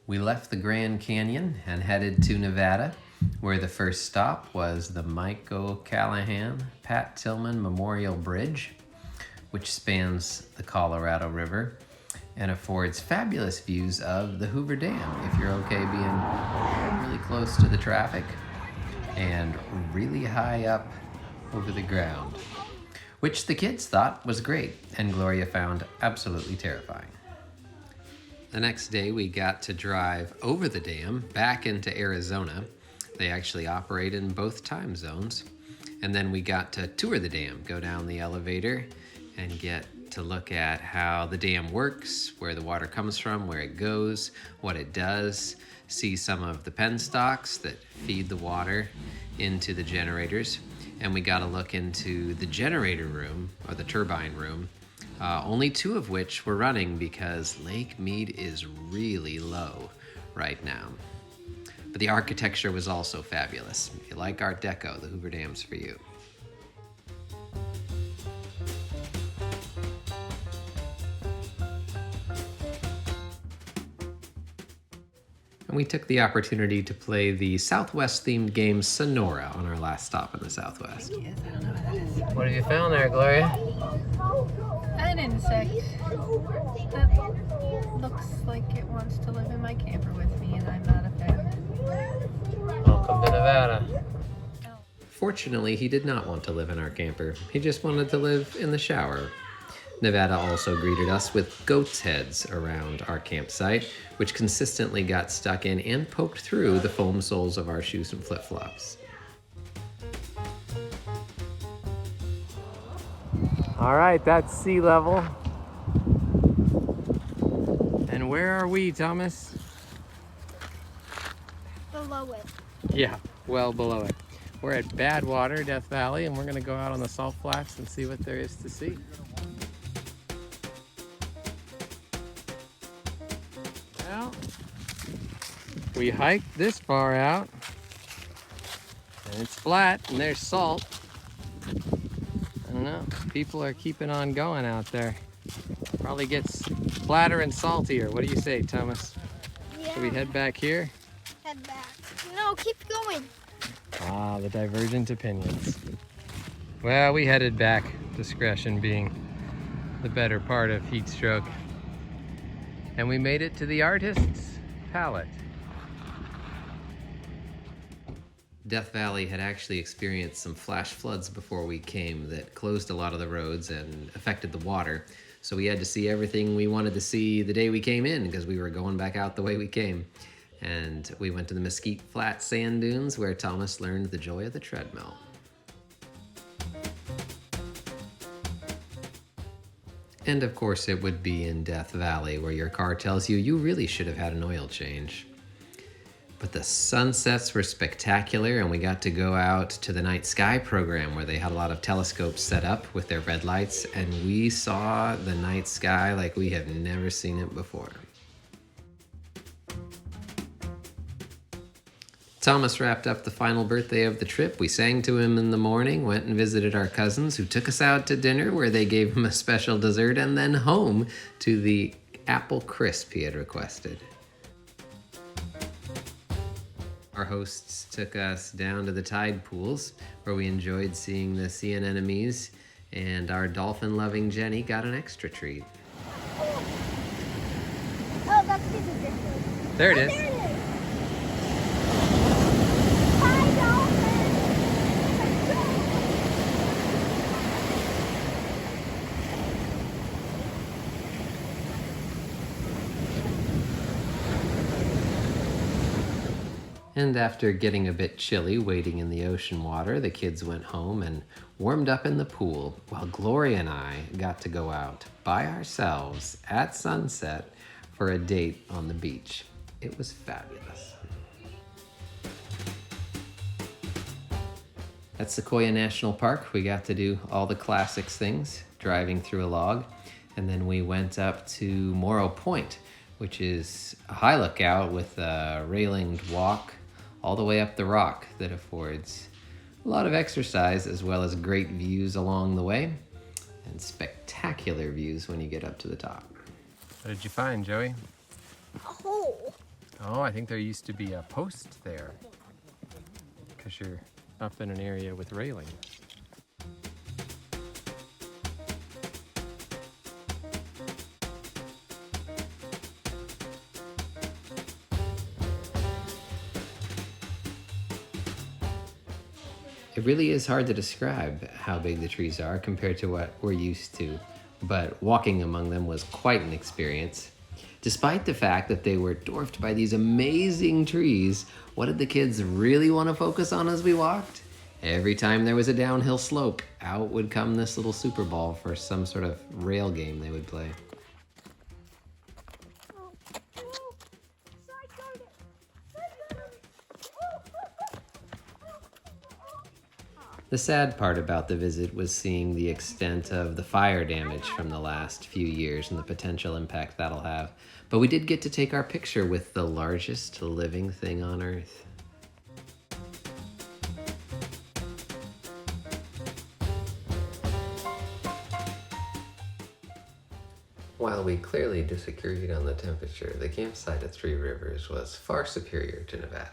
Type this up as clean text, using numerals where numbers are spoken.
We left the Grand Canyon and headed to Nevada, where the first stop was the Mike O'Callahan Pat Tillman Memorial Bridge, which spans the Colorado River and affords fabulous views of the Hoover Dam if you're okay being really close to the traffic and really high up over the ground, which the kids thought was great and Gloria found absolutely terrifying. The next day we got to drive over the dam back into Arizona. They actually operate in both time zones. And then we got to tour the dam, go down the elevator and get to look at how the dam works, where the water comes from, where it goes, what it does, see some of the penstocks that feed the water into the generators. And we got to look into the generator room, or the turbine room, only 2 of which were running because Lake Mead is really low right now. But the architecture was also fabulous. If you like Art Deco, the Hoover Dam's for you. And we took the opportunity to play the Southwest-themed game Sonora on our last stop in the Southwest. Yes, I don't know what that is. What have you found there, Gloria? An insect that looks like it wants to live in my camper with me, and I'm not a fan. Welcome to Nevada. Fortunately, he did not want to live in our camper. He just wanted to live in the shower. Nevada also greeted us with goat's heads around our campsite, which consistently got stuck in and poked through the foam soles of our shoes and flip-flops. All right, that's sea level. And where are we, Thomas? Below it. Yeah, well below it. We're at Badwater, Death Valley, and we're gonna go out on the salt flats and see what there is to see. Well, we hiked this far out, and it's flat, and there's salt. I don't know, people are keeping on going out there. Probably gets flatter and saltier. What do you say, Thomas? Yeah. Should we head back here? Head back. No, keep going. Ah, the divergent opinions. Well, we headed back, discretion being the better part of heat stroke. And we made it to the artist's palette. Death Valley had actually experienced some flash floods before we came that closed a lot of the roads and affected the water. So we had to see everything we wanted to see the day we came in because we were going back out the way we came. And we went to the Mesquite Flat Sand Dunes where Thomas learned the joy of the treadmill. And of course it would be in Death Valley where your car tells you you really should have had an oil change. But the sunsets were spectacular and we got to go out to the night sky program where they had a lot of telescopes set up with their red lights, and we saw the night sky like we have never seen it before. Thomas wrapped up the final birthday of the trip. We sang to him in the morning, went and visited our cousins who took us out to dinner where they gave him a special dessert, and then home to the apple crisp he had requested. Our hosts took us down to the tide pools where we enjoyed seeing the sea anemones, and our dolphin-loving Jenny got an extra treat. Oh, that's the difference. There it is. There it is. Hi, dolphin. And after getting a bit chilly waiting in the ocean water, the kids went home and warmed up in the pool while Gloria and I got to go out by ourselves at sunset for a date on the beach. It was fabulous. At Sequoia National Park, we got to do all the classics things, driving through a log, and then we went up to Morrow Point, which is a high lookout with a railinged walk all the way up the rock that affords a lot of exercise as well as great views along the way and spectacular views when you get up to the top. What did you find, Joey? A hole. A Oh, I think there used to be a post there because you're up in an area with railing. It really is hard to describe how big the trees are compared to what we're used to, but walking among them was quite an experience. Despite the fact that they were dwarfed by these amazing trees, what did the kids really want to focus on as we walked? Every time there was a downhill slope, out would come this little super ball for some sort of rail game they would play. The sad part about the visit was seeing the extent of the fire damage from the last few years and the potential impact that'll have. But we did get to take our picture with the largest living thing on Earth. While we clearly disagreed on the temperature, the campsite at Three Rivers was far superior to Nevada.